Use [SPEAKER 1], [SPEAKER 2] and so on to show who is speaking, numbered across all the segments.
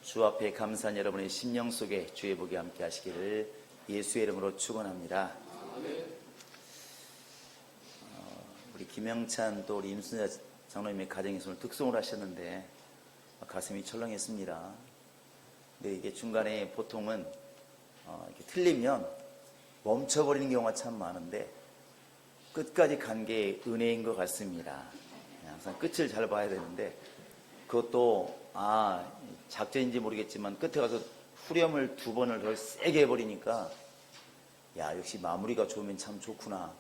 [SPEAKER 1] 주 앞에 감사한 여러분의 심령 속에 주의 복이 함께 하시기를 예수의 이름으로 축원합니다. 우리 김영찬 또 우리 임순자 장로님의 가정에서 오늘 특송을 하셨는데 가슴이 철렁했습니다. 근데 이게 중간에 보통은 이렇게 틀리면 멈춰버리는 경우가 참 많은데 끝까지 간 게 은혜인 것 같습니다. 항상 끝을 잘 봐야 되는데 그것도 작전인지 모르겠지만 끝에 가서 후렴을 2번을 더 세게 해버리니까 야, 역시 마무리가 좋으면 참 좋구나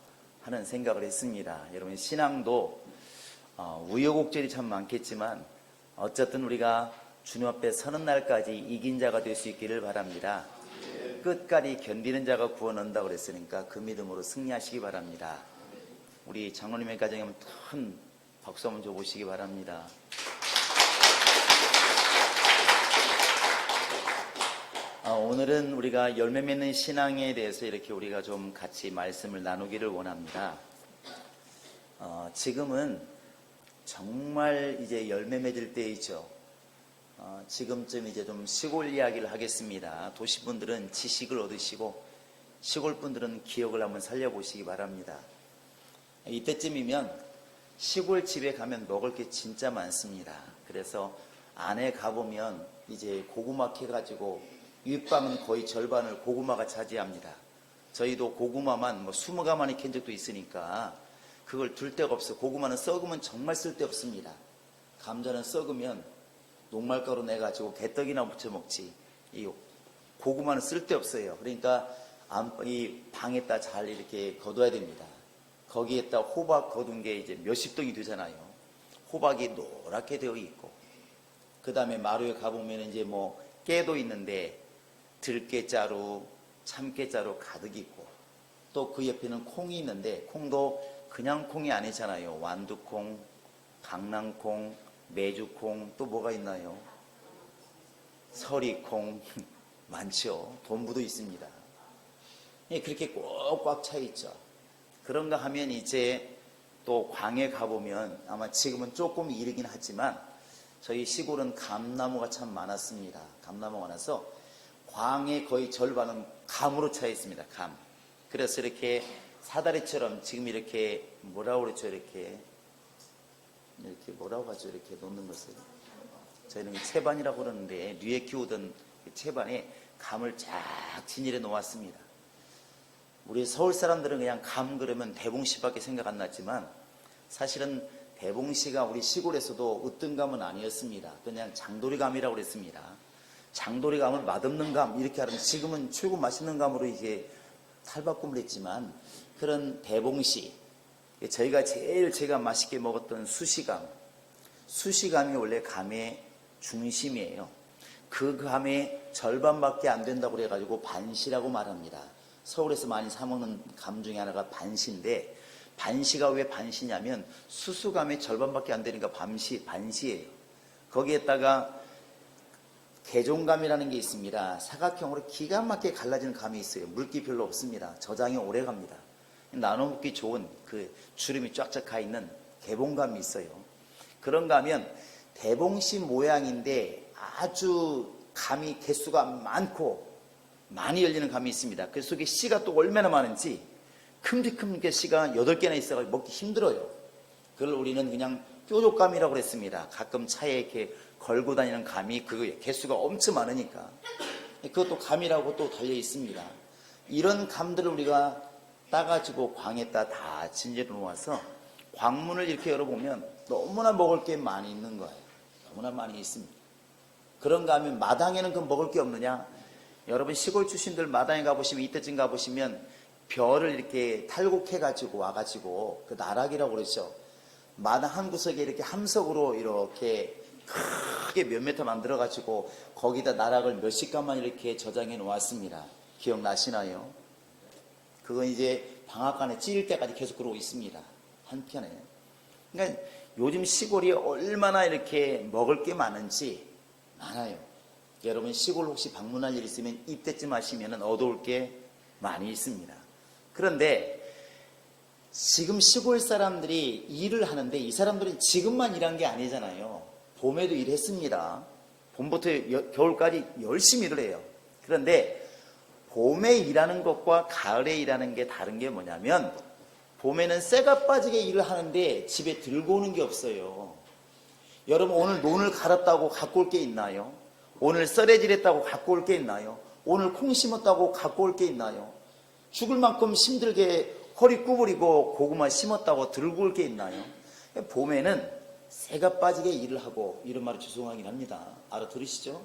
[SPEAKER 1] 하는 생각을 했습니다. 여러분, 신앙도 우여곡절이 참 많겠지만 어쨌든 우리가 주님 앞에 서는 날까지 이긴 자가 될 수 있기를 바랍니다. 끝까지 견디는 자가 구원 얻는다고 그랬으니까 그 믿음으로 승리하시기 바랍니다. 우리 장로님의 가정에 한번 큰 박수 한번 줘보시기 바랍니다. 오늘은 우리가 열매 맺는 신앙에 대해서 이렇게 우리가 좀 같이 말씀을 나누기를 원합니다. 지금은 정말 이제 열매 맺을 때이죠. 지금쯤 이제 좀 시골 이야기를 하겠습니다. 도시분들은 지식을 얻으시고 시골분들은 기억을 한번 살려보시기 바랍니다. 이때쯤이면 시골 집에 가면 먹을 게 진짜 많습니다. 그래서 안에 가보면 이제 고구마 캐가지고 윗방은 거의 절반을 고구마가 차지합니다. 저희도 고구마만 20가마니 캔 적도 있으니까 그걸 둘 데가 없어. 고구마는 썩으면 정말 쓸데 없습니다. 감자는 썩으면 녹말가루 내가지고 개떡이나 무쳐 먹지. 이 고구마는 쓸데 없어요. 그러니까 이 방에다 잘 이렇게 거둬야 됩니다. 거기에다 호박 거둔 게 이제 몇십 동이 되잖아요. 호박이 노랗게 되어 있고, 그 다음에 마루에 가보면 이제 깨도 있는데 들깨자루, 참깨자루 가득 있고, 또 그 옆에는 콩이 있는데 콩도 그냥 콩이 아니잖아요. 완두콩, 강낭콩, 메주콩, 또 뭐가 있나요? 서리콩 많죠. 돈부도 있습니다. 그렇게 꼭 꽉 차 있죠. 그런가 하면 이제 또 광에 가보면 아마 지금은 조금 이르긴 하지만 저희 시골은 감나무가 참 많았습니다. 감나무가 많아서 광의 거의 절반은 감으로 차 있습니다. 감. 그래서 이렇게 사다리처럼 지금 이렇게 뭐라고 그랬죠? 이렇게 뭐라고 하죠? 이렇게 놓는 것을 저희는 채반이라고 그러는데 뉘에 키우던 채반에 감을 쫙 진열해 놓았습니다. 우리 서울 사람들은 그냥 감 그러면 대봉씨밖에 생각 안 났지만 사실은 대봉씨가 우리 시골에서도 으뜬 감은 아니었습니다. 그냥 장도리감이라고 그랬습니다. 장도리감은 맛없는 감 이렇게 하면 지금은 최고 맛있는 감으로 이제 탈바꿈을 했지만 그런 대봉씨, 저희가 제가 맛있게 먹었던 수시감이 원래 감의 중심이에요. 그 감의 절반밖에 안 된다고 그래가지고 반시라고 말합니다. 서울에서 많이 사먹는 감 중에 하나가 반시인데, 반시가 왜 반시냐면 수수감의 절반밖에 안 되니까 반시예요. 거기에다가 개종감이라는 게 있습니다. 사각형으로 기가 막히게 갈라지는 감이 있어요. 물기 별로 없습니다. 저장이 오래 갑니다. 나눠 먹기 좋은 그 주름이 쫙쫙 가 있는 개봉감이 있어요. 그런가 하면 대봉씨 모양인데 아주 감이 개수가 많고 많이 열리는 감이 있습니다. 그 속에 씨가 또 얼마나 많은지 큼직큼게 씨가 8개나 있어서 먹기 힘들어요. 그걸 우리는 그냥 뾰족감이라고 그랬습니다. 가끔 차에 이렇게 걸고 다니는 감이 그거예요. 개수가 엄청 많으니까. 그것도 감이라고 또 달려 있습니다. 이런 감들을 우리가 따가지고 광에다 다 진열해 놓아서 광문을 이렇게 열어보면 너무나 먹을 게 많이 있는 거예요. 너무나 많이 있습니다. 그런가 하면 마당에는 그 먹을 게 없느냐? 여러분 시골 출신들 마당에 가보시면 이때쯤 가보시면 벼를 이렇게 탈곡해가지고 와가지고 그 나락이라고 그러죠. 마당 한 구석에 이렇게 함석으로 이렇게 크게 몇 메터 만들어가지고 거기다 나락을 몇십 가만 이렇게 저장해 놓았습니다. 기억나시나요? 그건 이제 방앗간에 찌를 때까지 계속 그러고 있습니다. 한편에. 그러니까 요즘 시골이 얼마나 이렇게 먹을 게 많은지 많아요. 여러분 시골 혹시 방문할 일 있으면 이때쯤 하시면 얻어올 게 많이 있습니다. 그런데 지금 시골 사람들이 일을 하는데 이 사람들은 지금만 일한 게 아니잖아요. 봄에도 일했습니다. 봄부터 겨울까지 열심히 일을 해요. 그런데 봄에 일하는 것과 가을에 일하는 게 다른 게 뭐냐면 봄에는 쇠가 빠지게 일을 하는데 집에 들고 오는 게 없어요. 여러분 오늘 논을 갈았다고 갖고 올 게 있나요? 오늘 썰애질했다고 갖고 올 게 있나요? 오늘 콩 심었다고 갖고 올 게 있나요? 죽을 만큼 힘들게 허리 구부리고 고구마 심었다고 들고 올 게 있나요? 봄에는 새가 빠지게 일을 하고 이런 말을 죄송하긴 합니다. 알아들으시죠?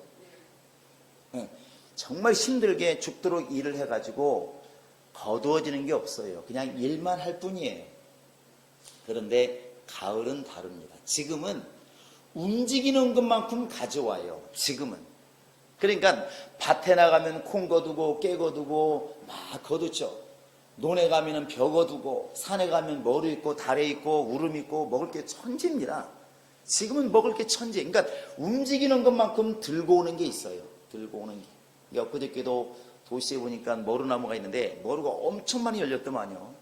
[SPEAKER 1] 네. 정말 힘들게 죽도록 일을 해가지고 거두어지는 게 없어요. 그냥 일만 할 뿐이에요. 그런데 가을은 다릅니다. 지금은 움직이는 것만큼 가져와요. 지금은. 그러니까 밭에 나가면 콩 거두고 깨 거두고 막 거두죠. 논에 가면 벼 거두고 산에 가면 머루 있고 달에 있고 우름 있고 먹을 게 천지입니다. 지금은 먹을 게 천지. 그러니까 움직이는 것만큼 들고 오는 게 있어요. 들고 오는 게. 엊그저께도 도시에 보니까 머루나무가 있는데 머루가 엄청 많이 열렸더만요.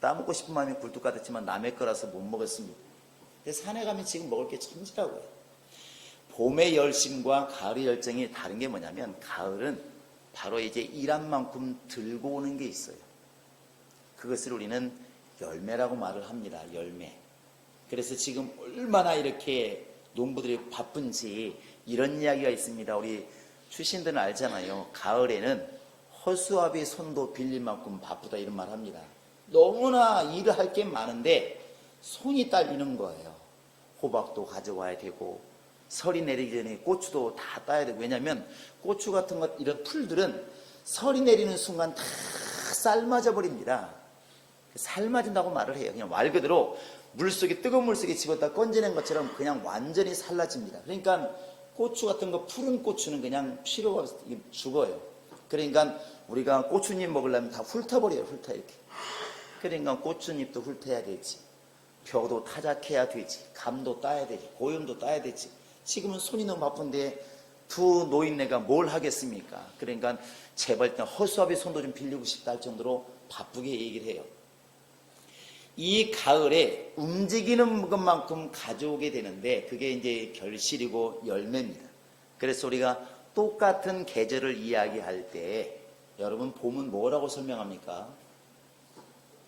[SPEAKER 1] 따먹고 싶은 마음이 굴뚝 같았지만 남의 거라서 못 먹었습니다. 근데 산에 가면 지금 먹을 게 천지라고요. 봄의 열심과 가을의 열정이 다른 게 뭐냐면 가을은 바로 이제 일한 만큼 들고 오는 게 있어요. 그것을 우리는 열매라고 말을 합니다. 열매. 그래서 지금 얼마나 이렇게 농부들이 바쁜지 이런 이야기가 있습니다. 우리 출신들은 알잖아요. 가을에는 허수아비 손도 빌릴 만큼 바쁘다 이런 말 합니다. 너무나 일을 할 게 많은데 손이 딸리는 거예요. 호박도 가져와야 되고 설이 내리기 전에 고추도 다 따야 되고. 왜냐하면 고추 같은 것 이런 풀들은 설이 내리는 순간 다 삶아져 버립니다. 삶아진다고 말을 해요. 그냥 말 그대로 물속에 뜨거운 물속에 집었다 건져낸 것처럼 그냥 완전히 살라집니다. 그러니까 고추 같은 거 푸른 고추는 그냥 필요가 없어 죽어요. 그러니까 우리가 고추잎 먹으려면 다 훑어버려요. 훑어 이렇게. 그러니까 고추잎도 훑어야 되지. 벼도 타작해야 되지. 감도 따야 되지. 고염도 따야 되지. 지금은 손이 너무 바쁜데 두 노인네가 뭘 하겠습니까? 그러니까 제발 허수아비 손도 좀 빌리고 싶다 할 정도로 바쁘게 얘기를 해요. 이 가을에 움직이는 것만큼 가져오게 되는데 그게 이제 결실이고 열매입니다. 그래서 우리가 똑같은 계절을 이야기할 때 여러분 봄은 뭐라고 설명합니까?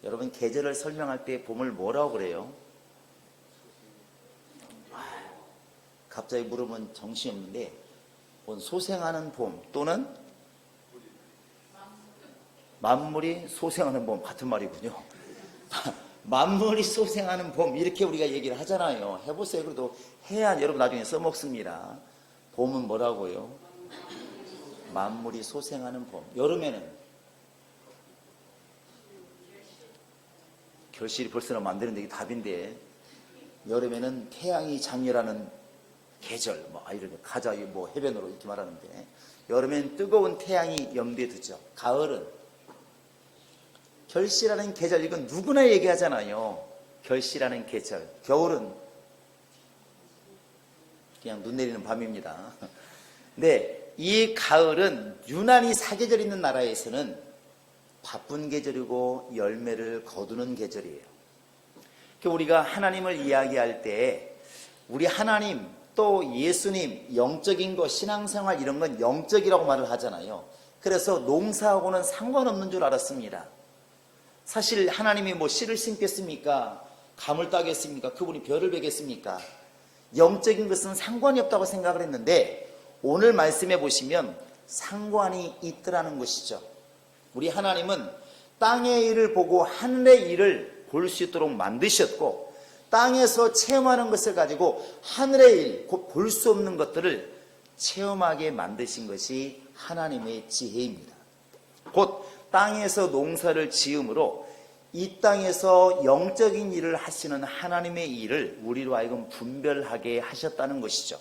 [SPEAKER 1] 여러분 계절을 설명할 때 봄을 뭐라고 그래요? 갑자기 물으면 정신이 없는데 소생하는 봄 또는 만물이 소생하는 봄 같은 말이군요. 만물이 소생하는 봄 이렇게 우리가 얘기를 하잖아요. 해보세요. 그래도 해야 여러분 나중에 써먹습니다. 봄은 뭐라고요? 만물이 소생하는 봄. 여름에는 결실이 벌써 나면 안 되는데 이게 답인데 여름에는 태양이 장렬하는 계절 이렇게 가자 해변으로 이렇게 말하는데 여름엔 뜨거운 태양이 염두에 두죠. 가을은 결실하는 계절, 이건 누구나 얘기하잖아요. 결실하는 계절. 겨울은 그냥 눈 내리는 밤입니다. 근데 이 가을은 유난히 사계절 있는 나라에서는 바쁜 계절이고 열매를 거두는 계절이에요. 우리가 하나님을 이야기할 때 우리 하나님 또 예수님 영적인 거 신앙생활 이런 건 영적이라고 말을 하잖아요. 그래서 농사하고는 상관없는 줄 알았습니다. 사실 하나님이 씨를 심겠습니까? 감을 따겠습니까? 그분이 별을 베겠습니까? 영적인 것은 상관이 없다고 생각을 했는데 오늘 말씀해 보시면 상관이 있더라는 것이죠. 우리 하나님은 땅의 일을 보고 하늘의 일을 볼 수 있도록 만드셨고 땅에서 체험하는 것을 가지고 하늘의 일, 곧 볼 수 없는 것들을 체험하게 만드신 것이 하나님의 지혜입니다. 곧 땅에서 농사를 지음으로 이 땅에서 영적인 일을 하시는 하나님의 일을 우리로 하여금 분별하게 하셨다는 것이죠.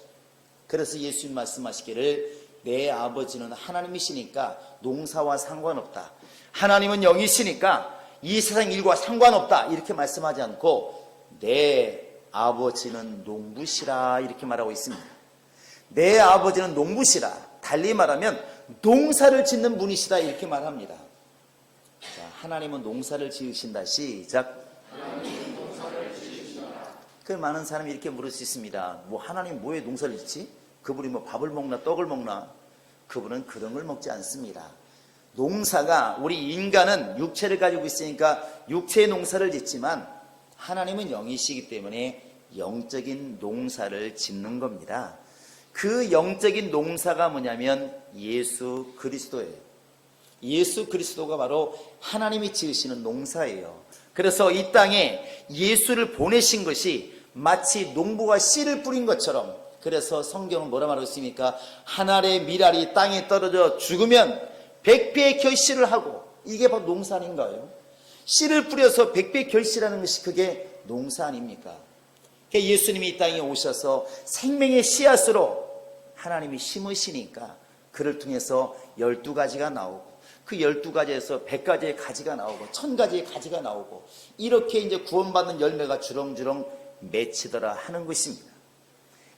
[SPEAKER 1] 그래서 예수님 말씀하시기를 내 아버지는 하나님이시니까 농사와 상관없다. 하나님은 영이시니까 이 세상 일과 상관없다. 이렇게 말씀하지 않고 내 아버지는 농부시라 이렇게 말하고 있습니다. 내 아버지는 농부시라. 달리 말하면 농사를 짓는 분이시다 이렇게 말합니다. 자, 하나님은 농사를 지으신다. 시작. 그 많은 사람이 이렇게 물을 수 있습니다. 하나님 뭐에 농사를 짓지? 그분이 뭐 밥을 먹나 떡을 먹나? 그분은 그런 걸 먹지 않습니다. 농사가, 우리 인간은 육체를 가지고 있으니까 육체의 농사를 짓지만 하나님은 영이시기 때문에 영적인 농사를 짓는 겁니다. 그 영적인 농사가 뭐냐면 예수 그리스도예요. 예수 그리스도가 바로 하나님이 지으시는 농사예요. 그래서 이 땅에 예수를 보내신 것이 마치 농부가 씨를 뿌린 것처럼, 그래서 성경은 뭐라 말하고 있습니까? 한 알의 밀알이 땅에 떨어져 죽으면 100배의 결실을 하고, 이게 바로 농사 아닌가요? 씨를 뿌려서 100배 결실하는 것이 그게 농사 아닙니까? 예수님이 이 땅에 오셔서 생명의 씨앗으로 하나님이 심으시니까 그를 통해서 12가지가 나오고, 그 12가지에서 100가지의 가지가 나오고 1000가지의 가지가 나오고, 이렇게 이제 구원받는 열매가 주렁주렁 맺히더라 하는 것입니다.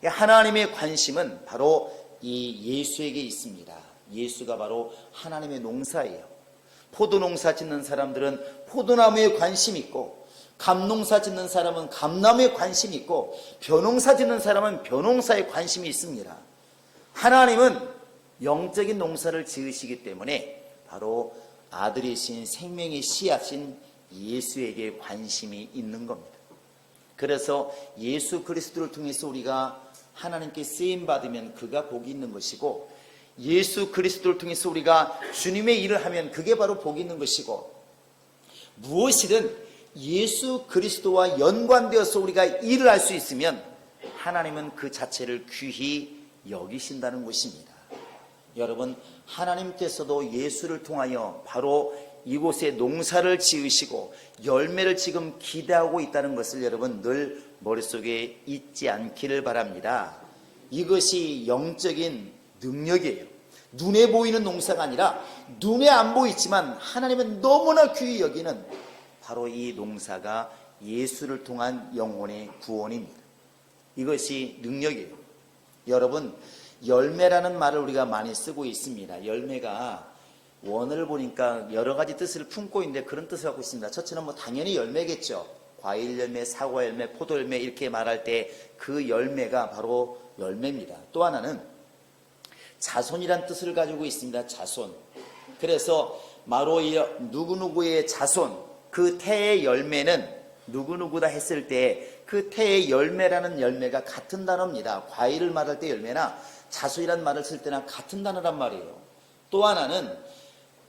[SPEAKER 1] 하나님의 관심은 바로 이 예수에게 있습니다. 예수가 바로 하나님의 농사예요. 포도농사 짓는 사람들은 포도나무에 관심 있고, 감농사 짓는 사람은 감나무에 관심이 있고, 벼농사 짓는 사람은 벼농사에 관심이 있습니다. 하나님은 영적인 농사를 지으시기 때문에 바로 아들이신 생명의 씨앗인 예수에게 관심이 있는 겁니다. 그래서 예수 그리스도를 통해서 우리가 하나님께 쓰임받으면 그가 복이 있는 것이고, 예수 그리스도를 통해서 우리가 주님의 일을 하면 그게 바로 복이 있는 것이고, 무엇이든 예수 그리스도와 연관되어서 우리가 일을 할 수 있으면 하나님은 그 자체를 귀히 여기신다는 것입니다. 여러분, 하나님께서도 예수를 통하여 바로 이곳에 농사를 지으시고 열매를 지금 기대하고 있다는 것을 여러분 늘 머릿속에 잊지 않기를 바랍니다. 이것이 영적인 능력이에요. 눈에 보이는 농사가 아니라 눈에 안 보이지만 하나님은 너무나 귀히 여기는 바로 이 농사가 예수를 통한 영혼의 구원입니다. 이것이 능력이에요. 여러분, 열매라는 말을 우리가 많이 쓰고 있습니다. 열매가 원어를 보니까 여러 가지 뜻을 품고 있는데 그런 뜻을 갖고 있습니다. 첫째는 뭐 당연히 열매겠죠. 과일 열매, 사과 열매, 포도 열매 이렇게 말할 때 그 열매가 바로 열매입니다. 또 하나는 자손이란 뜻을 가지고 있습니다. 자손. 그래서 바로 누구누구의 자손, 그 태의 열매는 누구누구다 했을 때 그 태의 열매라는 열매가 같은 단어입니다. 과일을 말할 때 열매나 자손이란 말을 쓸 때나 같은 단어란 말이에요. 또 하나는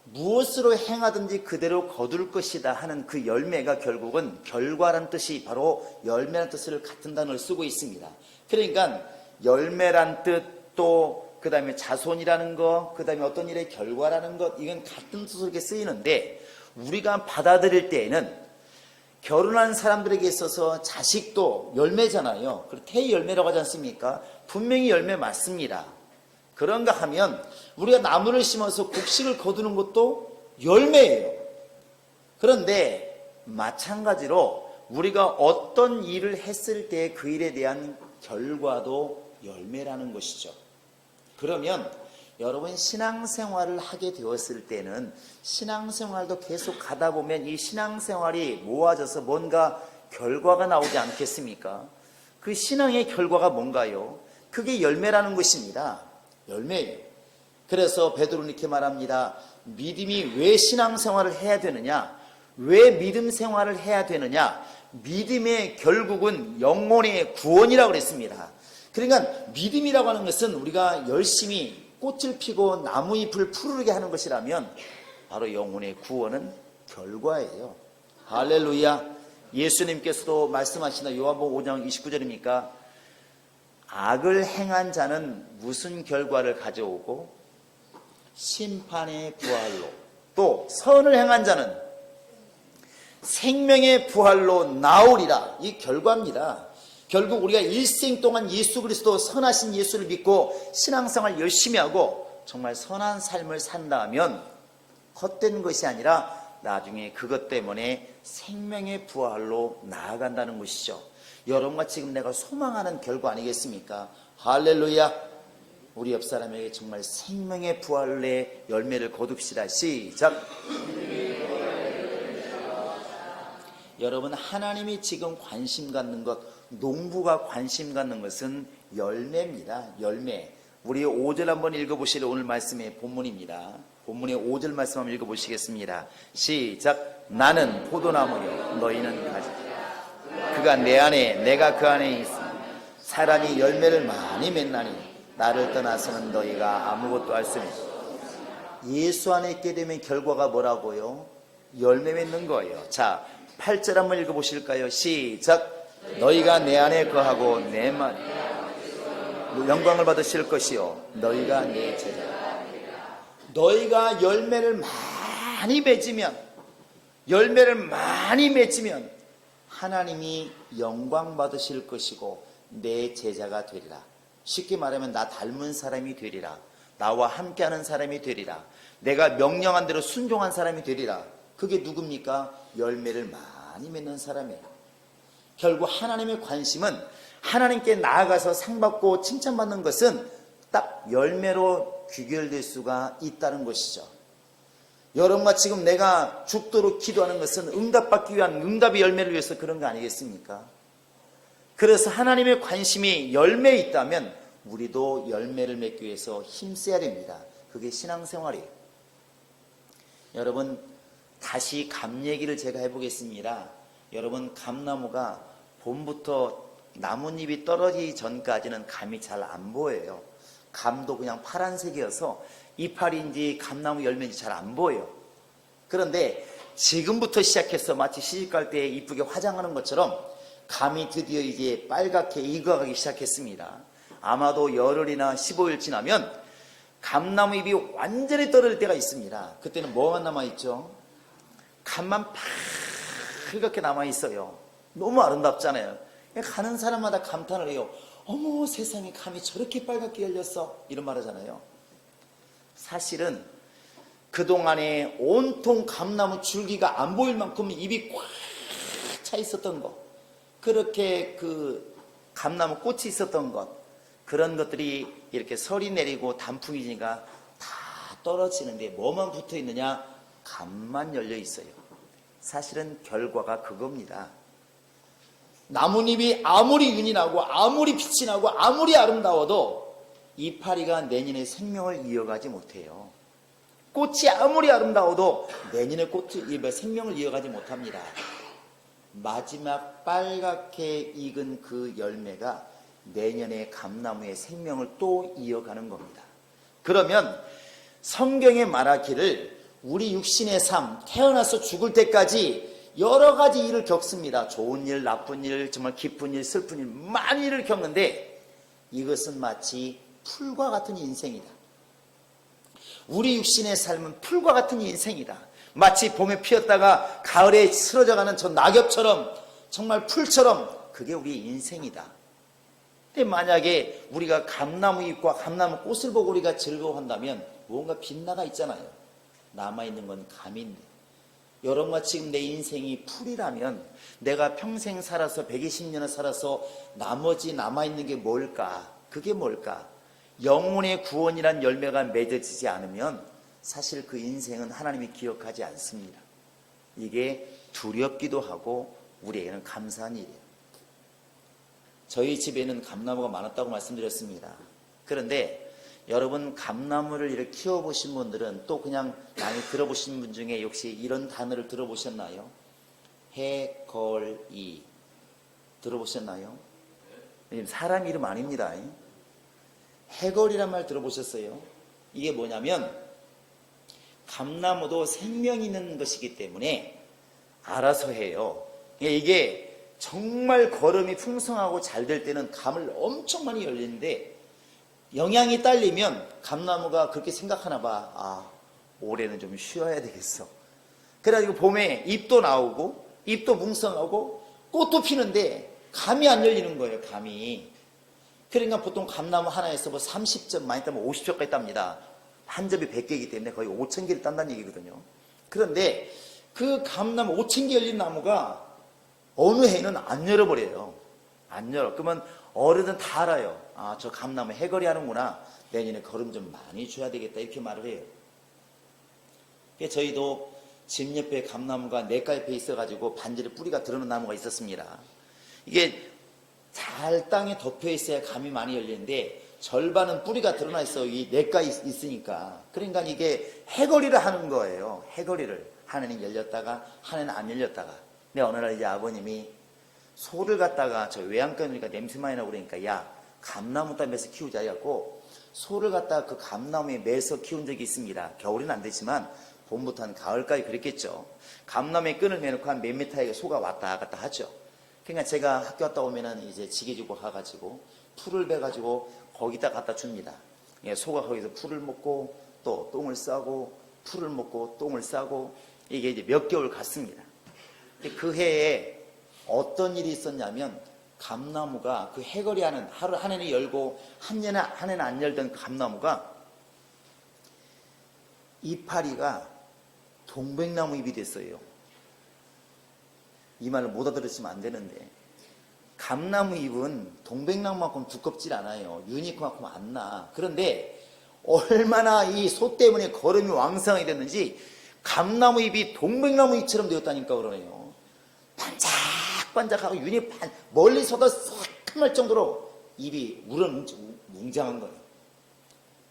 [SPEAKER 1] 무엇으로 행하든지 그대로 거둘 것이다 하는 그 열매가 결국은 결과란 뜻이 바로 열매란 뜻을 같은 단어를 쓰고 있습니다. 그러니까 열매란 뜻, 또 그 다음에 자손이라는 것, 그 다음에 어떤 일의 결과라는 것, 이건 같은 뜻으로 이렇게 쓰이는데 우리가 받아들일 때에는 결혼한 사람들에게 있어서 자식도 열매잖아요. 그리고 태의 열매라고 하지 않습니까? 분명히 열매 맞습니다. 그런가 하면 우리가 나무를 심어서 곡식을 거두는 것도 열매예요. 그런데 마찬가지로 우리가 어떤 일을 했을 때 그 일에 대한 결과도 열매라는 것이죠. 그러면 여러분, 신앙생활을 하게 되었을 때는 신앙생활도 계속 가다 보면 이 신앙생활이 모아져서 뭔가 결과가 나오지 않겠습니까? 그 신앙의 결과가 뭔가요? 그게 열매라는 것입니다. 열매예요. 그래서 베드로는 이렇게 말합니다. 믿음이 왜 신앙생활을 해야 되느냐? 왜 믿음 생활을 해야 되느냐? 믿음의 결국은 영혼의 구원이라고 그랬습니다. 그러니까 믿음이라고 하는 것은 우리가 열심히 꽃을 피고 나무잎을 푸르르게 하는 것이라면 바로 영혼의 구원은 결과예요. 할렐루야. 예수님께서도 말씀하시나 요한복음 5장 29절입니까? 악을 행한 자는 무슨 결과를 가져오고 심판의 부활로, 또 선을 행한 자는 생명의 부활로 나오리라. 이 결과입니다. 결국 우리가 일생 동안 예수 그리스도 선하신 예수를 믿고 신앙생활 열심히 하고 정말 선한 삶을 산다면 헛된 것이 아니라 나중에 그것 때문에 생명의 부활로 나아간다는 것이죠. 여러분과 지금 내가 소망하는 결과 아니겠습니까? 할렐루야. 우리 옆 사람에게 정말 생명의 부활의 열매를 거둡시다. 시작. 여러분, 하나님이 지금 관심 갖는 것, 농부가 관심 갖는 것은 열매입니다. 열매. 우리 5절 한번 읽어보실 오늘 말씀의 본문입니다. 본문의 5절 말씀 한번 읽어보시겠습니다. 시작. 나는 포도나무요 너희는 가지. 그가 내 안에 내가 그 안에 있으니 사람이 열매를 많이 맺나니 나를 떠나서는 너희가 아무것도 할 수 없으니. 예수 안에 있게 되면 결과가 뭐라고요? 열매 맺는 거예요. 자, 8절 한번 읽어보실까요? 시작. 너희가 내 안에 거하고 내 말 영광을 받으실 것이요 너희가 내 제자. 너희가 열매를 많이 맺으면 하나님이 영광 받으실 것이고 내 제자가 되리라. 쉽게 말하면 나 닮은 사람이 되리라. 나와 함께하는 사람이 되리라. 내가 명령한 대로 순종한 사람이 되리라. 그게 누굽니까? 열매를 많이 맺는 사람이에요. 결국 하나님의 관심은 하나님께 나아가서 상받고 칭찬받는 것은 딱 열매로 귀결될 수가 있다는 것이죠. 여러분과 지금 내가 죽도록 기도하는 것은 응답받기 위한 응답의 열매를 위해서 그런 거 아니겠습니까? 그래서 하나님의 관심이 열매에 있다면 우리도 열매를 맺기 위해서 힘써야 됩니다. 그게 신앙생활이에요. 여러분, 다시 감 얘기를 제가 해보겠습니다. 여러분, 감나무가 봄부터 나뭇잎이 떨어지기 전까지는 감이 잘 안 보여요. 감도 그냥 파란색이어서 이파리인지 감나무 열매인지 잘 안 보여요. 그런데 지금부터 시작해서 마치 시집갈 때 이쁘게 화장하는 것처럼 감이 드디어 이제 빨갛게 익어가기 시작했습니다. 아마도 열흘이나 15일 지나면 감나무 잎이 완전히 떨어질 때가 있습니다. 그때는 뭐만 남아있죠? 감만 빨갛게 남아있어요. 너무 아름답잖아요. 가는 사람마다 감탄을 해요. 어머, 세상에 감이 저렇게 빨갛게 열렸어, 이런 말 하잖아요. 사실은 그동안에 온통 감나무 줄기가 안 보일 만큼 잎이 꽉 차 있었던 것, 그렇게 그 감나무 꽃이 있었던 것, 그런 것들이 이렇게 설이 내리고 단풍이 지니까 다 떨어지는데 뭐만 붙어 있느냐? 감만 열려 있어요. 사실은 결과가 그겁니다. 나뭇잎이 아무리 윤이 나고 아무리 빛이 나고 아무리 아름다워도 이파리가 내년에 생명을 이어가지 못해요. 꽃이 아무리 아름다워도 내년에 생명을 이어가지 못합니다. 마지막 빨갛게 익은 그 열매가 내년에 감나무의 생명을 또 이어가는 겁니다. 그러면 성경에 말하기를 우리 육신의 삶, 태어나서 죽을 때까지 여러 가지 일을 겪습니다. 좋은 일, 나쁜 일, 정말 기쁜 일, 슬픈 일, 많은 일을 겪는데 이것은 마치 풀과 같은 인생이다. 우리 육신의 삶은 풀과 같은 인생이다. 마치 봄에 피었다가 가을에 쓰러져가는 저 낙엽처럼, 정말 풀처럼, 그게 우리의 인생이다. 근데 만약에 우리가 감나무 잎과 감나무 꽃을 보고 우리가 즐거워한다면 무언가 빗나가 있잖아요. 남아있는 건 감인데, 여러분과 지금 내 인생이 풀이라면 내가 평생 살아서 120년을 살아서 나머지 남아있는 게 뭘까? 그게 뭘까? 영혼의 구원이란 열매가 맺어지지 않으면 사실 그 인생은 하나님이 기억하지 않습니다. 이게 두렵기도 하고 우리에게는 감사한 일이에요. 저희 집에는 감나무가 많았다고 말씀드렸습니다. 그런데 여러분, 감나무를 이렇게 키워보신 분들은 또 그냥 많이 들어보신 분 중에 혹시 이런 단어를 들어보셨나요? 해걸이 들어보셨나요? 사람 이름 아닙니다. 해걸이란 말 들어보셨어요? 이게 뭐냐면 감나무도 생명이 있는 것이기 때문에 알아서 해요. 이게 정말 거름이 풍성하고 잘 될 때는 감을 엄청 많이 열리는데 영양이 딸리면 감나무가 그렇게 생각하나 봐. 아, 올해는 좀 쉬어야 되겠어. 그래가지고 봄에 잎도 나오고 잎도 뭉성하고 꽃도 피는데 감이 안 열리는 거예요. 감이. 그러니까 보통 감나무 하나에서 뭐 30점, 많이 따면 50점까지 땁니다. 한 접이 100개이기 때문에 거의 5,000개를 딴다는 얘기거든요. 그런데 그 감나무 5,000개 열린 나무가 어느 해는 안 열어버려요. 안 열어. 그러면 어른은 다 알아요. 아, 저 감나무 해거리 하는구나. 내년에 거름 좀 많이 줘야 되겠다. 이렇게 말을 해요. 그래서 저희도 집 옆에 감나무가 냇가 옆에 있어가지고 반지를 뿌리가 들어오는 나무가 있었습니다. 이게 잘 땅에 덮여 있어야 감이 많이 열리는데 절반은 뿌리가 드러나 있어. 이 뇌가 있으니까. 그러니까 이게 해거리를 하는 거예요. 해거리를. 하나는 열렸다가 하나는 안 열렸다가. 근데 어느 날 이제 아버님이 소를 갖다가 저 외양간 오니까 냄새 많이 나고 그러니까 야 감나무 따 매서 키우자 해갖고 소를 갖다가 그 감나무에 매서 키운 적이 있습니다. 겨울은 안 되지만 봄부터 한 가을까지 그랬겠죠. 감나무에 끈을 매놓고 한 몇 미터에 소가 왔다 갔다 하죠. 그러니까 제가 학교 갔다 오면은 이제 지게 주고 가가지고 풀을 베가지고 거기다 갖다 줍니다. 소가 거기서 풀을 먹고 또 똥을 싸고 풀을 먹고 똥을 싸고 이게 이제 몇 개월 갔습니다. 그 해에 어떤 일이 있었냐면 감나무가 그 해거리 하는 하루 한 해는 열고 한 해는 안 열던 감나무가 이파리가 동백나무 잎이 됐어요. 이 말을 못 알아들으시면 안 되는데 감나무 잎은 동백나무만큼 두껍질 않아요. 유니크만큼 안 나. 그런데 얼마나 이 소 때문에 거름이 왕성하게 됐는지 감나무 잎이 동백나무 잎처럼 되었다니까 그러네요. 반짝반짝하고 윤이 멀리서도 새까말 정도로 잎이 웅장한 거예요.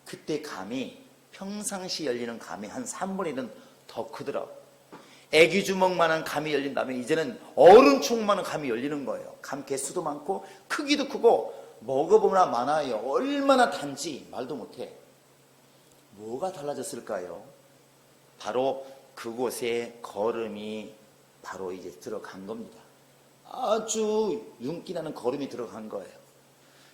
[SPEAKER 1] 그때 감이 평상시 열리는 감이 한 3분의 1은 더 크더라고요. 애기 주먹만한 감이 열린다면 이제는 어른 주먹만한 감이 열리는 거예요. 감 개수도 많고 크기도 크고 먹어보나 많아요. 얼마나 단지 말도 못해. 뭐가 달라졌을까요? 바로 그곳에 걸음이 바로 이제 들어간 겁니다. 아주 윤기나는 걸음이 들어간 거예요.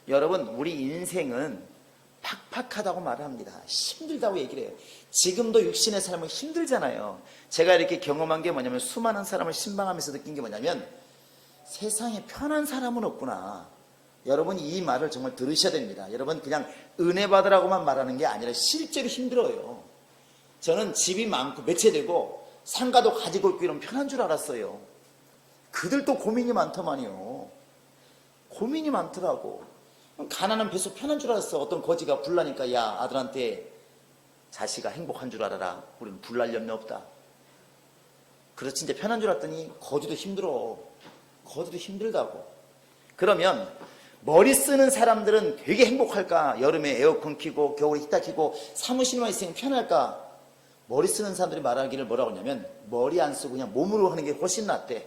[SPEAKER 1] 여러분 우리 인생은 팍팍하다고 말합니다. 힘들다고 얘기를 해요. 지금도 육신의 삶은 힘들잖아요. 제가 이렇게 경험한 게 뭐냐면 수많은 사람을 신방하면서 느낀 게 뭐냐면 세상에 편한 사람은 없구나. 여러분 이 말을 정말 들으셔야 됩니다. 여러분 그냥 은혜 받으라고만 말하는 게 아니라 실제로 힘들어요. 저는 집이 많고 몇 채 되고 상가도 가지고 있고 이러면 편한 줄 알았어요. 그들도 고민이 많더만요. 고민이 많더라고. 가난한 뱃속 편한 줄 알았어. 어떤 거지가 불나니까 야 아들한테 자식아 행복한 줄 알아라. 우리는 불날 염려 없다. 그래서 진짜 편한 줄 알았더니 거지도 힘들어. 거지도 힘들다고. 그러면 머리 쓰는 사람들은 되게 행복할까? 여름에 에어컨 켜고 겨울에 히터 켜고 사무실만 있으면 편할까? 머리 쓰는 사람들이 말하기를 뭐라고 하냐면 머리 안 쓰고 그냥 몸으로 하는 게 훨씬 낫대.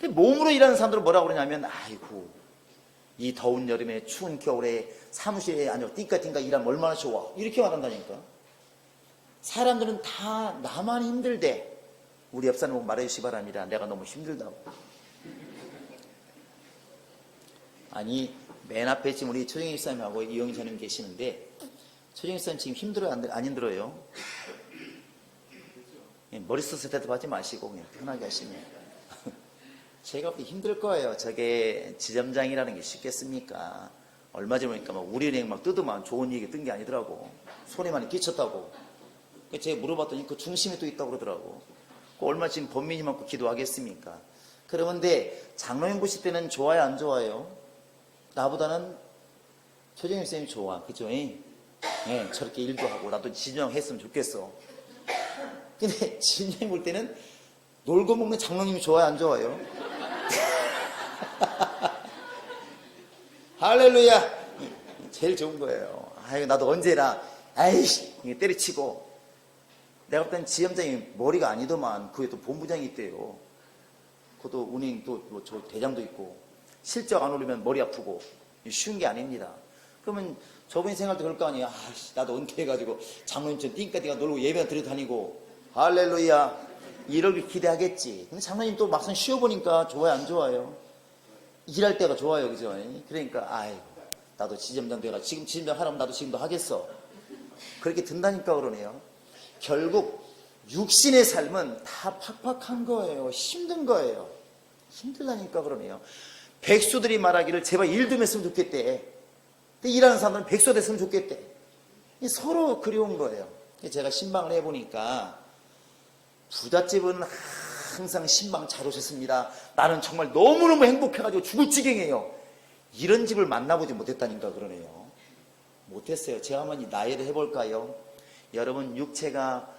[SPEAKER 1] 근데 몸으로 일하는 사람들은 뭐라고 그러냐면 아이고 이 더운 여름에 추운 겨울에 사무실에 앉아 띵까띵까 일하면 얼마나 좋아. 이렇게 말한다니까. 사람들은 다 나만 힘들대. 우리 옆 사람 보고 말해주시기 바랍니다. 내가 너무 힘들다고. 아니 맨 앞에 지금 우리 최정희 집사님하고 이영희 자님 계시는데 최정희 집사님 지금 힘들어요? 안 힘들어요? 머리 써서 대답하지 마시고 그냥 편하게 하시면 제가 볼 때 힘들 거예요. 저게 지점장이라는 게 쉽겠습니까? 얼마 전에 보니까 막 우리은행 막 뜯으면 좋은 얘기 뜬 게 아니더라고. 손에 많이 끼쳤다고. 제가 물어봤더니 그 중심에 또 있다고 그러더라고. 얼마 지금 범민이 많고 기도하겠습니까? 그런데 장로님 보실 때는 좋아요, 안 좋아요? 나보다는 최정희 쌤이 좋아. 그죠? 네, 저렇게 일도 하고 나도 진정 했으면 좋겠어. 근데 진정이 볼 때는 놀고 먹는 장로님이 좋아요, 안 좋아요? 할렐루야! 제일 좋은 거예요. 아유, 나도 언제나, 아이씨, 때려치고. 내가 볼 땐 지점장이 머리가 아니더만, 그게 또 본부장이 있대요. 그것도 은행 또, 저 대장도 있고. 실적 안 오르면 머리 아프고. 쉬운 게 아닙니다. 그러면 저분이 생각도 그럴 거 아니에요. 아이씨, 나도 은퇴해가지고 장로님처럼 띵까띵까 놀고 예배나 드려 다니고. 할렐루야! 이러길 기대하겠지. 근데 장로님 또 막상 쉬어보니까 좋아요, 안 좋아요? 일할 때가 좋아요, 그죠? 그러니까, 아이고, 나도 지점장 돼가 지금 지점장 하라면 나도 지금도 하겠어. 그렇게 든다니까 그러네요. 결국, 육신의 삶은 다 팍팍한 거예요. 힘든 거예요. 힘들다니까 그러네요. 백수들이 말하기를 제발 일 좀 했으면 좋겠대. 근데 일하는 사람들은 백수 됐으면 좋겠대. 서로 그리운 거예요. 제가 신방을 해보니까, 부잣집은 항상 신방 잘 오셨습니다. 나는 정말 너무너무 행복해가지고 죽을 지경이에요. 이런 집을 만나보지 못했다니까 그러네요. 못했어요. 제가 한번 나열을 해볼까요? 여러분 육체가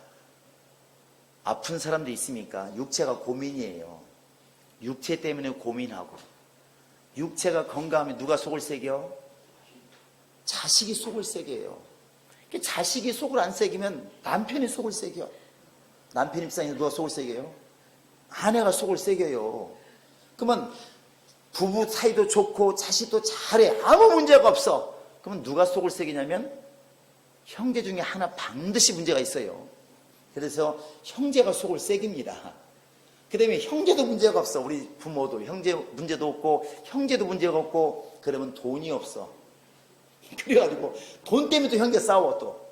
[SPEAKER 1] 아픈 사람도 있습니까? 육체가 고민이에요. 육체 때문에 고민하고 육체가 건강하면 누가 속을 새겨? 자식이 속을 새겨요. 자식이 속을 안 새기면 남편이 속을 새겨. 남편 입장에서 누가 속을 새겨요? 아내가 속을 새겨요. 그러면 부부 사이도 좋고 자식도 잘해. 아무 문제가 없어. 그러면 누가 속을 새기냐면 형제 중에 하나 반드시 문제가 있어요. 그래서 형제가 속을 새깁니다. 그 다음에 형제도 문제가 없어. 우리 부모도 형제 문제도 없고 형제도 문제가 없고 그러면 돈이 없어. 그래가지고 돈 때문에 또 형제 싸워 또.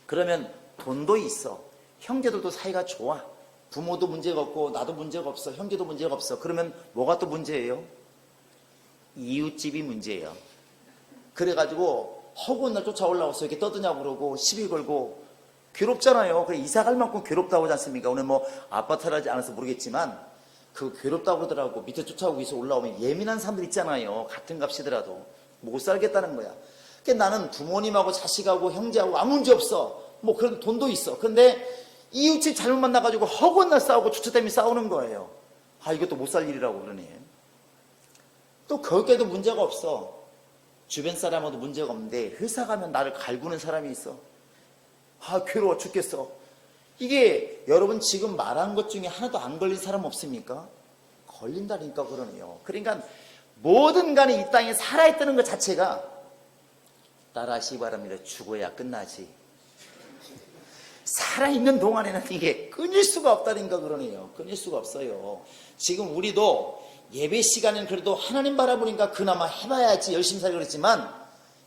[SPEAKER 1] 그러면 돈도 있어. 형제들도 사이가 좋아. 부모도 문제가 없고 나도 문제가 없어. 형제도 문제가 없어. 그러면 뭐가 또 문제예요? 이웃집이 문제예요. 그래가지고 허구한 날 쫓아올라와서 이렇게 떠드냐고 그러고 시비 걸고 괴롭잖아요. 그래 이사 갈 만큼 괴롭다고 하지 않습니까? 오늘 뭐 아파트를 하지 않아서 모르겠지만 그 괴롭다고 그러더라고. 밑에 쫓아오고 위에서 올라오면 예민한 사람들 있잖아요. 같은 값이더라도 못 살겠다는 거야. 그러니까 나는 부모님하고 자식하고 형제하고 아무 문제 없어. 뭐 그런 돈도 있어. 그런데 이웃집 잘못 만나가지고 허구한 날 싸우고 주차 때문에 싸우는 거예요. 아 이것도 못 살 일이라고 그러네. 또 거기에도 문제가 없어. 주변 사람하고도 문제가 없는데 회사 가면 나를 갈구는 사람이 있어. 아 괴로워 죽겠어. 이게 여러분 지금 말한 것 중에 하나도 안 걸린 사람 없습니까? 걸린다니까 그러네요. 그러니까 뭐든 간에 이 땅에 살아있다는 것 자체가 따라하시기 바랍니다. 죽어야 끝나지. 살아있는 동안에는 이게 끊일 수가 없다니까 그러네요. 끊일 수가 없어요. 지금 우리도 예배 시간에는 그래도 하나님 바라보니까 그나마 해봐야지 열심히 살고 그랬지만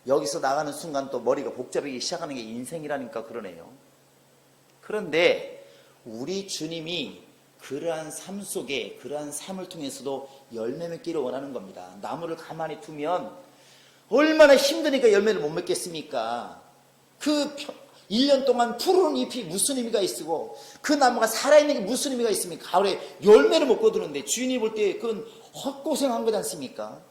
[SPEAKER 1] 여기서 나가는 순간 또 머리가 복잡하기 시작하는 게 인생이라니까 그러네요. 그런데 우리 주님이 그러한 삶 속에 그러한 삶을 통해서도 열매 맺기를 원하는 겁니다. 나무를 가만히 두면 얼마나 힘드니까 열매를 못 맺겠습니까? 그 1년 동안 푸르른 잎이 무슨 의미가 있고 그 나무가 살아있는 게 무슨 의미가 있습니까? 가을에 열매를 못 거두는데 주인이 볼 때 그건 헛고생한 거지 않습니까?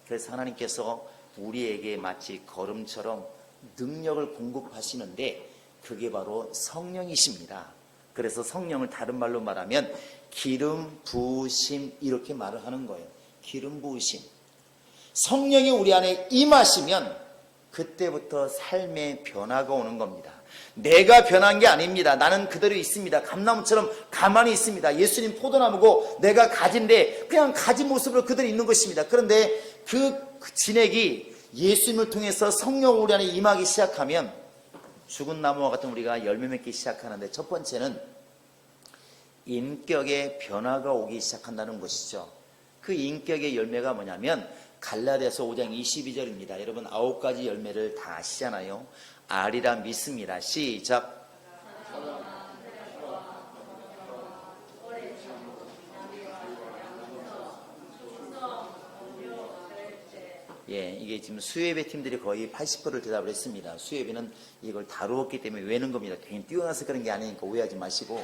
[SPEAKER 1] 그래서 하나님께서 우리에게 마치 걸음처럼 능력을 공급하시는데 그게 바로 성령이십니다. 그래서 성령을 다른 말로 말하면 기름 부으심 이렇게 말을 하는 거예요. 기름 부으심. 성령이 우리 안에 임하시면 그때부터 삶의 변화가 오는 겁니다. 내가 변한 게 아닙니다. 나는 그대로 있습니다. 감나무처럼 가만히 있습니다. 예수님 포도나무고 내가 가지인데 그냥 가지 모습으로 그대로 있는 것입니다. 그런데 그 진액이 예수님을 통해서 성령 우리 안에 임하기 시작하면 죽은 나무와 같은 우리가 열매 맺기 시작하는데 첫 번째는 인격의 변화가 오기 시작한다는 것이죠. 그 인격의 열매가 뭐냐면 갈라디아서 5장 22절입니다. 여러분 9가지 열매를 다 아시잖아요. 알이라 믿습니다. 시작. 예, 이게 지금 수예배 팀들이 거의 80%를 대답을 했습니다. 수예배는 이걸 다루었기 때문에 외는 겁니다. 괜히 뛰어나서 그런 게 아니니까 오해하지 마시고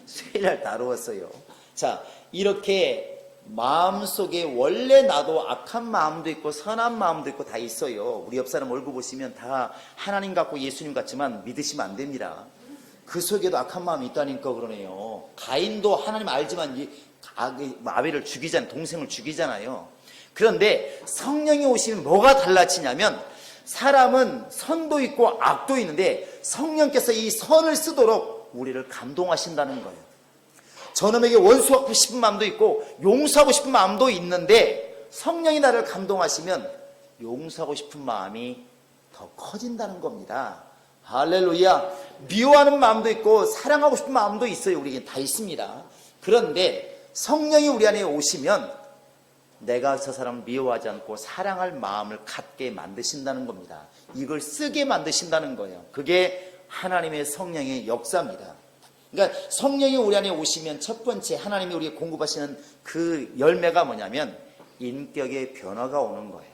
[SPEAKER 1] 수예를 다루었어요. 자, 이렇게 마음속에 원래 나도 악한 마음도 있고 선한 마음도 있고 다 있어요. 우리 옆 사람 얼굴 보시면 다 하나님 같고 예수님 같지만 믿으시면 안 됩니다. 그 속에도 악한 마음이 있다니까 그러네요. 가인도 하나님 알지만 아벨을 죽이잖아요. 동생을 죽이잖아요. 그런데 성령이 오시면 뭐가 달라지냐면 사람은 선도 있고 악도 있는데 성령께서 이 선을 쓰도록 우리를 감동하신다는 거예요. 저놈에게 원수하고 싶은 마음도 있고 용서하고 싶은 마음도 있는데 성령이 나를 감동하시면 용서하고 싶은 마음이 더 커진다는 겁니다. 할렐루야. 미워하는 마음도 있고 사랑하고 싶은 마음도 있어요. 우리에게 다 있습니다. 그런데 성령이 우리 안에 오시면 내가 저 사람을 미워하지 않고 사랑할 마음을 갖게 만드신다는 겁니다. 이걸 쓰게 만드신다는 거예요. 그게 하나님의 성령의 역사입니다. 그러니까 성령이 우리 안에 오시면 첫 번째 하나님이 우리에게 공급하시는 그 열매가 뭐냐면 인격의 변화가 오는 거예요.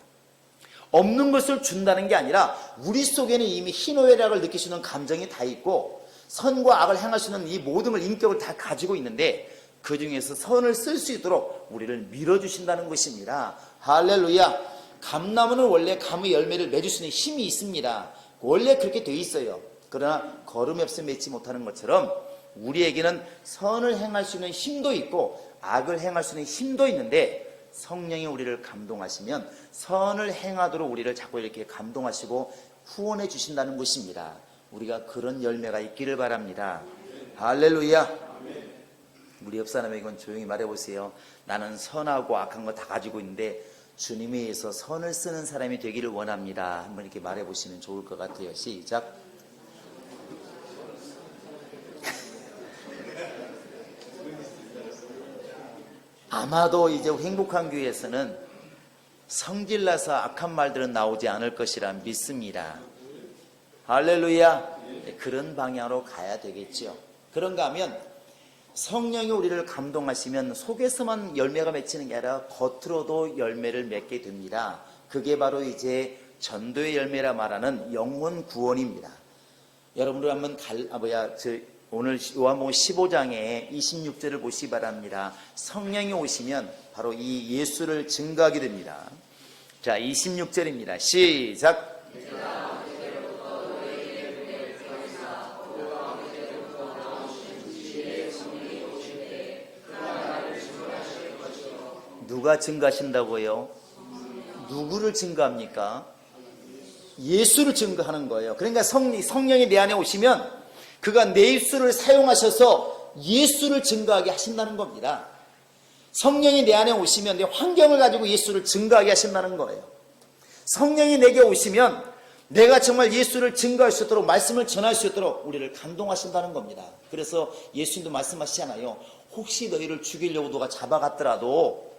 [SPEAKER 1] 없는 것을 준다는 게 아니라 우리 속에는 이미 희노애락을 느낄 수 있는 감정이 다 있고 선과 악을 행할 수 있는 이 모든 걸 인격을 다 가지고 있는데 그 중에서 선을 쓸 수 있도록 우리를 밀어주신다는 것입니다. 할렐루야. 감나무는 원래 감의 열매를 맺을 수 있는 힘이 있습니다. 원래 그렇게 돼 있어요. 그러나 걸음이 없으면 맺지 못하는 것처럼 우리에게는 선을 행할 수 있는 힘도 있고 악을 행할 수 있는 힘도 있는데 성령이 우리를 감동하시면 선을 행하도록 우리를 자꾸 이렇게 감동하시고 후원해 주신다는 것입니다. 우리가 그런 열매가 있기를 바랍니다. 할렐루야. 우리 옆 사람에게 이건 조용히 말해보세요. 나는 선하고 악한 거 다 가지고 있는데 주님에 의해서 선을 쓰는 사람이 되기를 원합니다. 한번 이렇게 말해보시면 좋을 것 같아요. 시작. 아마도 이제 행복한 교회에서는 성질나서 악한 말들은 나오지 않을 것이라 믿습니다. 할렐루야. 그런 방향으로 가야 되겠죠. 그런가 하면 성령이 우리를 감동하시면 속에서만 열매가 맺히는 게 아니라 겉으로도 열매를 맺게 됩니다. 그게 바로 이제 전도의 열매라 말하는 영혼 구원입니다. 여러분들 한번 오늘 요한복음 15장에 26절을 보시기 바랍니다. 성령이 오시면 바로 이 예수를 증거하게 됩니다. 자, 26절입니다. 시작. 누가 증거하신다고요? 누구를 증거합니까? 예수를 증거하는 거예요. 그러니까 성령이 내 안에 오시면 그가 내 입술을 사용하셔서 예수를 증거하게 하신다는 겁니다. 성령이 내 안에 오시면 내 환경을 가지고 예수를 증거하게 하신다는 거예요. 성령이 내게 오시면 내가 정말 예수를 증거할 수 있도록 말씀을 전할 수 있도록 우리를 감동하신다는 겁니다. 그래서 예수님도 말씀하시잖아요. 혹시 너희를 죽이려고 누가 잡아갔더라도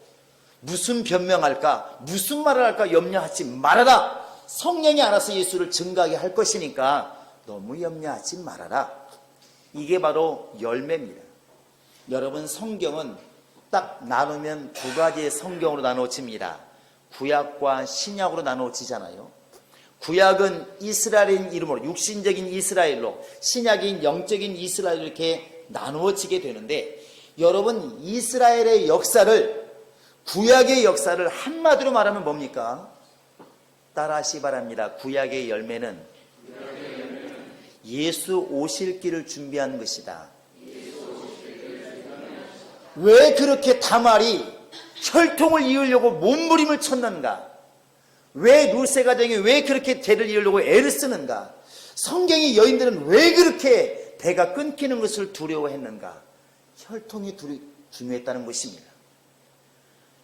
[SPEAKER 1] 무슨 변명할까, 무슨 말을 할까 염려하지 말아라. 성령이 알아서 예수를 증거하게 할 것이니까 너무 염려하지 말아라. 이게 바로 열매입니다. 여러분, 성경은 딱 나누면 두 가지의 성경으로 나누어집니다. 구약과 신약으로 나누어지잖아요. 구약은 이스라엘인 이름으로 육신적인 이스라엘로, 신약인 영적인 이스라엘로 이렇게 나누어지게 되는데, 여러분, 이스라엘의 역사를, 구약의 역사를 한마디로 말하면 뭡니까? 따라하시기 바랍니다. 구약의 열매는 예수 오실 길을 준비한 것이다. 왜 그렇게 다말이 혈통을 이으려고 몸부림을 쳤는가? 왜 룰세 가정이 왜 그렇게 대를 이으려고 애를 쓰는가? 성경의 여인들은 왜 그렇게 대가 끊기는 것을 두려워했는가? 혈통이 중요했다는 것입니다.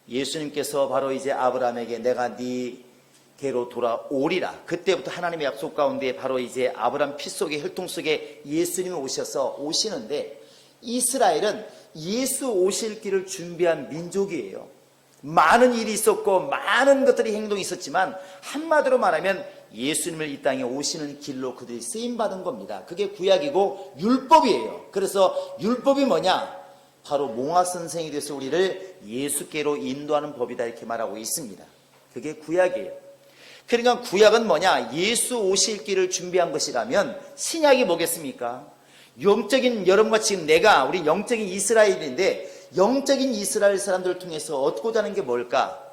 [SPEAKER 1] 예수님께서 바로 이제 아브라함에게 내가 네게로 돌아오리라. 그때부터 하나님의 약속 가운데 바로 이제 아브라함 피 속에 혈통 속에 예수님이 오시는데, 이스라엘은 예수 오실 길을 준비한 민족이에요. 많은 일이 있었고 많은 것들이 행동이 있었지만 한마디로 말하면 예수님을 이 땅에 오시는 길로 그들이 쓰임받은 겁니다. 그게 구약이고 율법이에요. 그래서 율법이 뭐냐? 바로 몽학 선생이 돼서 우리를 예수께로 인도하는 법이다, 이렇게 말하고 있습니다. 그게 구약이에요. 그러니까 구약은 뭐냐? 예수 오실 길을 준비한 것이라면 신약이 뭐겠습니까? 영적인, 여러분과 지금 우리 영적인 이스라엘인데, 영적인 이스라엘 사람들을 통해서 얻고자 하는 게 뭘까?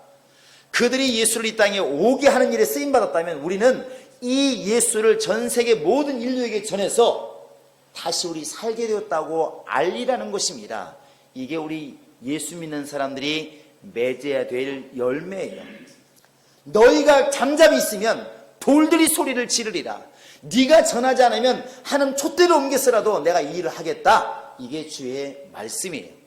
[SPEAKER 1] 그들이 예수를 이 땅에 오게 하는 일에 쓰임받았다면 우리는 이 예수를 전 세계 모든 인류에게 전해서 다시 우리 살게 되었다고 알리라는 것입니다. 이게 우리 예수 믿는 사람들이 맺어야 될 열매예요. 너희가 잠잠히 있으면 돌들이 소리를 지르리라. 네가 전하지 않으면 하는 촛대를 옮겨서라도 내가 이 일을 하겠다. 이게 주의 말씀이에요.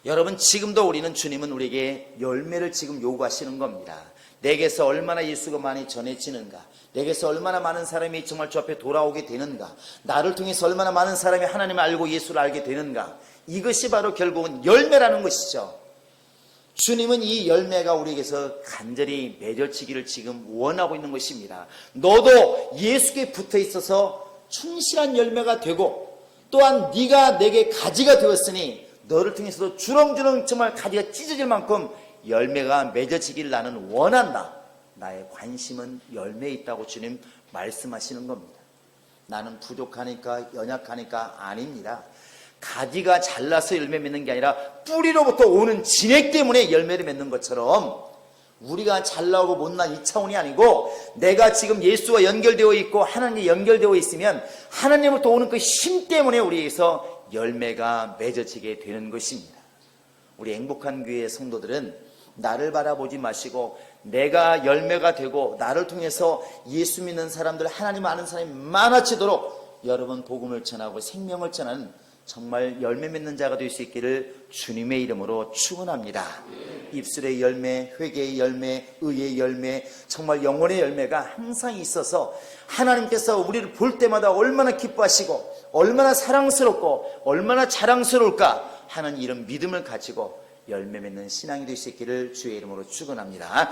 [SPEAKER 1] 여러분, 지금도 주님은 우리에게 열매를 지금 요구하시는 겁니다. 내게서 얼마나 예수가 많이 전해지는가, 내게서 얼마나 많은 사람이 정말 주 앞에 돌아오게 되는가, 나를 통해서 얼마나 많은 사람이 하나님을 알고 예수를 알게 되는가, 이것이 바로 결국은 열매라는 것이죠. 주님은 이 열매가 우리에게서 간절히 맺어지기를 지금 원하고 있는 것입니다. 너도 예수께 붙어 있어서 충실한 열매가 되고, 또한 네가 내게 가지가 되었으니 너를 통해서도 주렁주렁 정말 가지가 찢어질 만큼 열매가 맺어지기를 나는 원한다. 나의 관심은 열매에 있다고 주님 말씀하시는 겁니다. 나는 부족하니까, 연약하니까 아닙니다. 가지가 잘나서 열매 맺는 게 아니라 뿌리로부터 오는 진액 때문에 열매를 맺는 것처럼, 우리가 잘나오고 못난 이 차원이 아니고, 내가 지금 예수와 연결되어 있고 하나님과 연결되어 있으면 하나님으로부터 오는 그 힘 때문에 우리에게서 열매가 맺어지게 되는 것입니다. 우리 행복한 교회의 성도들은 나를 바라보지 마시고 내가 열매가 되고 나를 통해서 예수 믿는 사람들, 하나님 아는 사람이 많아지도록 여러분 복음을 전하고 생명을 전하는 정말 열매 맺는 자가 될 수 있기를 주님의 이름으로 축원합니다. 입술의 열매, 회개의 열매, 의의 열매, 정말 영혼의 열매가 항상 있어서 하나님께서 우리를 볼 때마다 얼마나 기뻐하시고 얼마나 사랑스럽고 얼마나 자랑스러울까 하는 이런 믿음을 가지고 열매 맺는 신앙이 될 수 있기를 주의 이름으로 축원합니다.